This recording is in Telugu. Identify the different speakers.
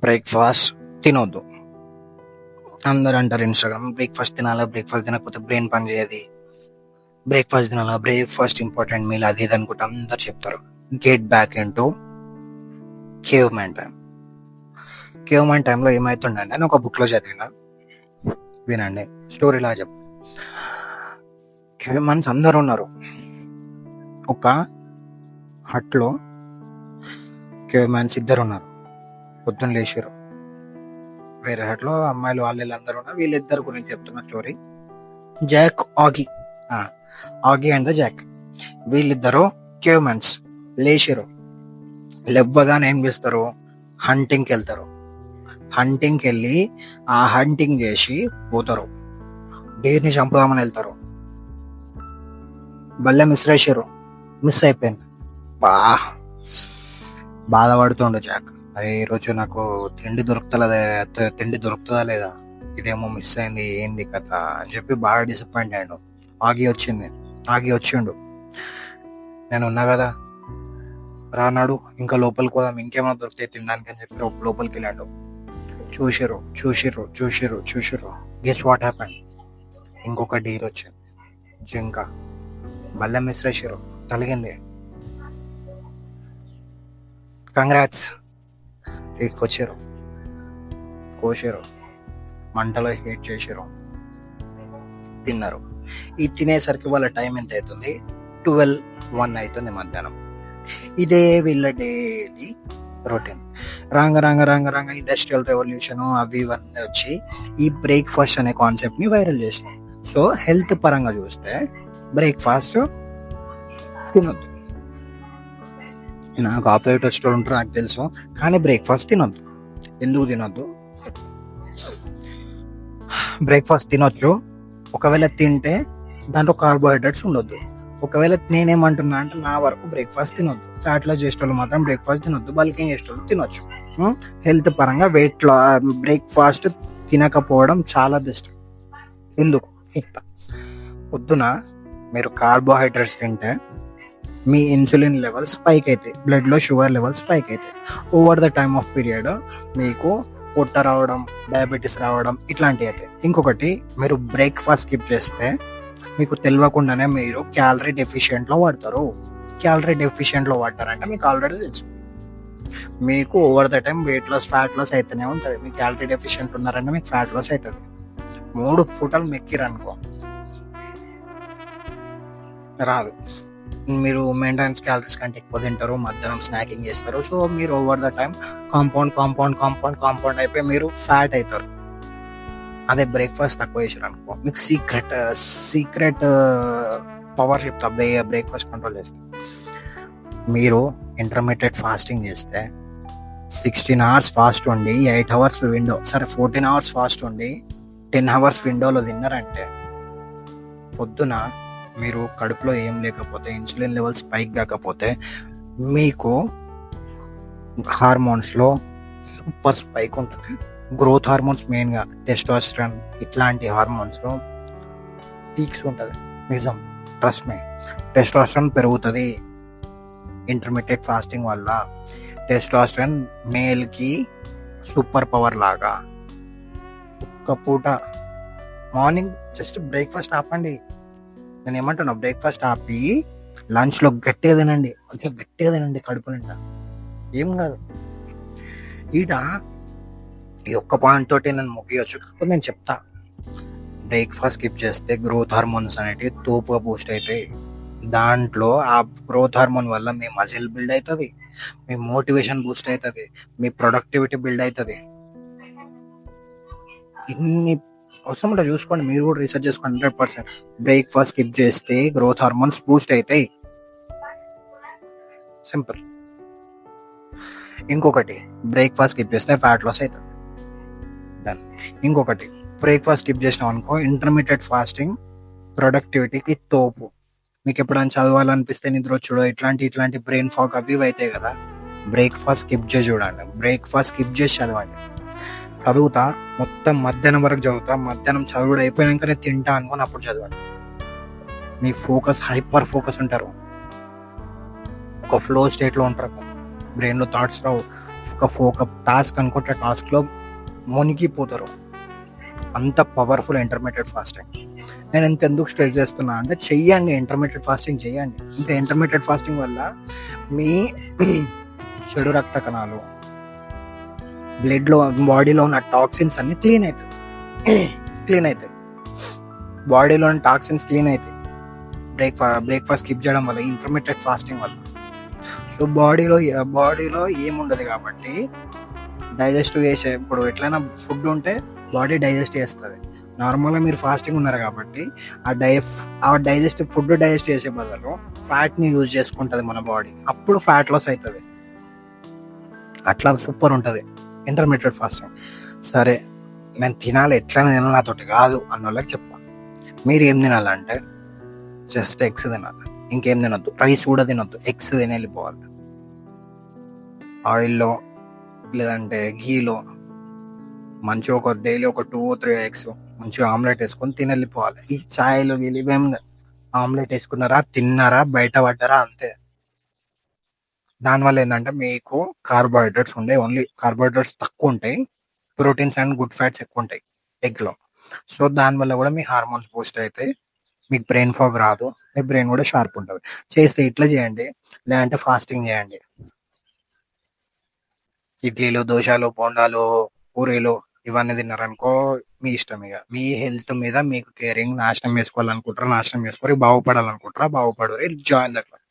Speaker 1: బ్రేక్ఫాస్ట్ తినొద్దు. అందరు అంటారు ఇన్స్టాగ్రామ్ బ్రేక్ఫాస్ట్ తినాలా, బ్రేక్ఫాస్ట్ తినకపోతే బ్రెయిన్ పని చేయదు, బ్రేక్ఫాస్ట్ తినాలా, బ్రేక్ఫాస్ట్ ఇంపార్టెంట్ మీల్, అది ఇది అనుకుంటే అందరు చెప్తారు. Get back in to cave man time. Cave man టైంలో ఏమవుతుండండి అని ఒక బుక్లో చదివిన, వినండి స్టోరీలా చెప్తా. కేవ్ మ్యాన్స్ అందరు ఉన్నారు ఒక హట్లో. కేవ్ మ్యాన్స్ ఇద్దరు ఉన్నారు, పొద్దున్న లేచారు. వేరే హట్లో అమ్మాయిలు వీళ్ళందరూ ఉన్నారు. వీళ్ళిద్దరు గురించి చెప్తున్న స్టోరీ. జాక్, ఆగి, ఆగి అండ్ ద జాక్, వీళ్ళిద్దరు కేవ్ మ్యాన్స్ లేచారు. లేవగానే ఏం చేస్తారు, హంటింగ్కి వెళ్తారు. హంటింగ్కి వెళ్ళి ఆ హంటింగ్ చేసి పోతారు. డేర్ని చంపుదామని వెళ్తారు. బల్లె మిస్ అయిపోయింది. బాధపడుతుండు జాక్. అరే ఈరోజు నాకు తిండి దొరుకుతుందా లేదా, ఇదేమో మిస్ అయింది, ఏంది కథ అని చెప్పి బాగా డిసప్పాయింట్ అయ్యాడు. ఆగి వచ్చిండు. నేను ఉన్నా కదా, రానాడు, ఇంకా లోపలికి పోదాం, ఇంకేమో దొరుకుతాయి తినడానికి అని చెప్పి లోపలికి వెళ్ళాడు. చూసిర్రు. Guess what happen? ఇంకొక డీర్ వచ్చింది, జింక. బల్లె మిశ్రేషిరు, తలిగింది. కంగ్రాట్స్. తీసుకొచ్చారు, కోసారు, మంటలో హీట్ చేసారు, తిన్నారు. ఈ తినేసరికి వాళ్ళ టైం ఎంత అవుతుంది, 12-1 అవుతుంది మధ్యాహ్నం. ఇదే వీళ్ళ డైలీ రొటీన్. రాంగ ఇండస్ట్రియల్ రెవల్యూషన్ అవి ఇవన్నీ వచ్చి ఈ బ్రేక్ఫాస్ట్ అనే కాన్సెప్ట్ ని వైరల్ చేసినాయి. సో హెల్త్ పరంగా చూస్తే బ్రేక్ఫాస్ట్ తినొద్దు. నాకు ఆపోజిట్ వచ్చేటోళ్ళు ఉంటారు నాకు తెలుసు, కానీ బ్రేక్ఫాస్ట్ తినొద్దు. ఎందుకు తినొద్దు? బ్రేక్ఫాస్ట్ తినొచ్చు, ఒకవేళ తింటే దాంట్లో కార్బోహైడ్రేట్స్ ఉండొద్దు. ఒకవేళ నేనేమంటున్నా అంటే, నా వరకు బ్రేక్ఫాస్ట్ తినొద్దు. ఫ్యాట్లో చేసేటోళ్ళు మాత్రం బ్రేక్ఫాస్ట్ తినొద్దు, బల్కింగ్ చేసేటోళ్ళు తినొచ్చు. హెల్త్ పరంగా బ్రేక్ఫాస్ట్ తినకపోవడం చాలా బెస్ట్. ఎందుకు? పొద్దున మీరు కార్బోహైడ్రేట్స్ తింటే మీ ఇన్సులిన్ లెవెల్స్ స్పైక్ అవుతాయి, బ్లడ్లో షుగర్ లెవెల్స్ స్పైక్ అవుతాయి. Over the time of period మీకు పొట్ట రావడం, డయాబెటీస్ రావడం ఇట్లాంటివి అవుతాయి. ఇంకొకటి, మీరు బ్రేక్ఫాస్ట్ స్కిప్ చేస్తే మీకు తెలియకుండానే మీరు క్యాలరీ డెఫిషియెంట్లో వాడతారు. వాడతారంటే మీకు ఆల్రెడీ తెలుసు. మీకు over the time weight loss, fat loss అయితేనే ఉంటుంది. మీకు క్యాలరీ డెఫిషియెంట్ ఉన్నారంటే మీకు ఫ్యాట్ లాస్ అవుతుంది. 3 పూటలు మెక్కిరనుకో రాదు. మీరు మెయింటెనెన్స్ క్యాలరీస్ కంటే ఎక్కువ తింటారు, మధ్యాహ్నం స్నాకింగ్ చేస్తారు. సో మీరు ఓవర్ ద టైం కాంపౌండ్ అయిపోయి మీరు ఫ్యాట్ అవుతారు. అదే బ్రేక్ఫాస్ట్ తక్కువ చేసారు అనుకో, మీకు సీక్రెట్ పవర్ చెప్తా, బ్రేక్ఫాస్ట్ కంట్రోల్ చేస్తే. మీరు ఇంటర్మీడియట్ ఫాస్టింగ్ చేస్తే 16 hours ఫాస్ట్ ఉండి 8 hours విండో, 14 hours ఫాస్ట్ ఉండి 10 hours విండోలో తిన్నారంటే, పొద్దున మీరు కడుపులో ఏం లేకపోతే, ఇన్సులిన్ లెవెల్స్ స్పైక్ కాకపోతే, మీకు హార్మోన్స్లో సూపర్ స్పైక్ ఉంటుంది. గ్రోత్ హార్మోన్స్, మెయిన్గా టెస్టోస్టెరాన్, ఇట్లాంటి హార్మోన్స్లో పీక్స్ ఉంటుంది. నిజం, ట్రస్ట్ మీ. టెస్టోస్టెరాన్ పెరుగుతుంది ఇంటర్మీడియట్ ఫాస్టింగ్ వల్ల. టెస్టోస్టెరాన్ మేల్కి సూపర్ పవర్ లాగా. ఒక్క పూట మార్నింగ్ జస్ట్ బ్రేక్ఫాస్ట్ ఆపండి. నేను ఏమంటున్నా, బ్రేక్ఫాస్ట్ ఆపి లంచ్లో గట్టిగా తినండి, కడుపు నిండా, ఏం కాదు. ఈ ఒక్క పాయింట్ తోటి నేను ముగియొచ్చు, కాకపోతే నేను చెప్తా. బ్రేక్ఫాస్ట్ స్కిప్ చేస్తే గ్రోత్ హార్మోన్స్ అనేవి తోపుగా బూస్ట్ అవుతాయి. దాంట్లో ఆ గ్రోత్ హార్మోన్ వల్ల మీ మజిల్ బిల్డ్ అవుతుంది, మీ మోటివేషన్ బూస్ట్ అవుతుంది, మీ ప్రొడక్టివిటీ బిల్డ్ అవుతుంది. ఇన్ని అవసరం ఉంటే చూసుకోండి, మీరు కూడా రీసెర్చ్ చేసుకోండి. 100% బ్రేక్ఫాస్ట్ స్కిప్ చేస్తే గ్రోత్ హార్మోన్స్ బూస్ట్ అవుతాయి. సింపుల్. ఇంకొకటి, బ్రేక్ఫాస్ట్ స్కిప్ చేస్తే ఫ్యాట్ లాస్ అవుతుంది. డన్. ఇంకొకటి, బ్రేక్ఫాస్ట్ స్కిప్ చేసినాం అనుకో, ఇంటర్మీడియట్ ఫాస్టింగ్ ప్రొడక్టివిటీకి తోపు. మీకు ఎప్పుడైనా చదవాలనిపిస్తే, నిద్ర వచ్చుడో, ఇట్లాంటి బ్రెయిన్ ఫాగ్ అవి అవుతాయి కదా, బ్రేక్ఫాస్ట్ స్కిప్ చేసి చూడండి. బ్రేక్ఫాస్ట్ స్కిప్ చేసి చదవండి. చదువుతా మొత్తం మధ్యాహ్నం వరకు చదువుతా, మధ్యాహ్నం చదువుడు అయిపోయాకనే తింటా అనుకోని అప్పుడు చదవండి. మీ హైపర్ ఫోకస్ ఉంటారు, ఒక ఫ్లో స్టేట్లో ఉంటారు, బ్రెయిన్లో థాట్స్ రావు, ఒక టాస్క్ అనుకుంటే టాస్క్లో మునిగిపోతారు. అంత పవర్ఫుల్ ఇంటర్మీడియట్ ఫాస్టింగ్. నేను ఎందుకు స్ట్రెస్ చేస్తున్నా అంటే చెయ్యండి, ఇంటర్మీడియట్ ఫాస్టింగ్ చేయండి. ఇంకా ఇంటర్మీడియట్ ఫాస్టింగ్ వల్ల మీ చెడు రక్త కణాలు, బ్లడ్లో, బాడీలో ఉన్న టాక్సిన్స్ అన్ని క్లీన్ అవుతాయి. బాడీలో ఉన్న టాక్సిన్స్ క్లీన్ అవుతాయి బ్రేక్ఫాస్ట్ స్కిప్ చేయడం వల్ల, ఇంటర్మీడియట్ ఫాస్టింగ్ వల్ల. సో బాడీలో ఏముండదు కాబట్టి డైజెస్ట్ చేసే, ఇప్పుడు ఎట్లయినా ఫుడ్ ఉంటే బాడీ డైజెస్ట్ చేస్తుంది. నార్మల్గా మీరు ఫాస్టింగ్ ఉన్నారు కాబట్టి ఆ ఫుడ్ డైజెస్ట్ చేసే బదులు ఫ్యాట్ని యూజ్ చేసుకుంటుంది మన బాడీ. అప్పుడు ఫ్యాట్ లాస్ అవుతుంది. అట్లా సూపర్ ఉంటుంది ఇంటర్మీడియట్ ఫాస్టింగ్. సరే, నేను తినాలి, ఎట్లా తినాలి నాతోటి కాదు అన్న వాళ్ళకి చెప్తాను. మీరు ఏం తినాలంటే జస్ట్ ఎగ్స్ తినాలి, ఇంకేం తినొద్దు. రైస్ కూడా తినొద్దు, ఎగ్స్ తిని వెళ్ళిపోవాలి. ఆయిల్లో లేదంటే ఘీలో మంచిగా డైలీ ఒక 2 or 3 ఎగ్స్ మంచిగా ఆమ్లెట్ వేసుకొని తిని వెళ్ళిపోవాలి. ఈ ఛాయ్లు ఇవేం, ఆమ్లెట్ వేసుకున్నారా, తిన్నారా, బయట పడ్డారా, అంతే. దానివల్ల ఏంటంటే మీకు కార్బోహైడ్రేట్స్ ఓన్లీ కార్బోహైడ్రేట్స్ తక్కువ ఉంటాయి, ప్రోటీన్స్ అండ్ గుడ్ ఫ్యాట్స్ ఎక్కువ ఉంటాయి ఎగ్లో. సో దానివల్ల కూడా మీ హార్మోన్స్ బూస్ట్ అవుతాయి, మీకు బ్రెయిన్ ఫాగ్ రాదు, మీ బ్రెయిన్ కూడా షార్ప్ ఉంటుంది. చేస్తే ఇట్లా చేయండి, లేదంటే ఫాస్టింగ్ చేయండి. ఇడ్లీలు, దోశలు, బోండాలు, పూరీలు ఇవన్నీ తిన్నారనుకో మీ ఇష్టం. ఇక మీ హెల్త్ మీద మీకు కేరింగ్. నాశనం చేసుకోవాలనుకుంటారా నాశనం చేసుకోరు, బాగుపడాలనుకుంటారా బాగుపడరు. Join the club.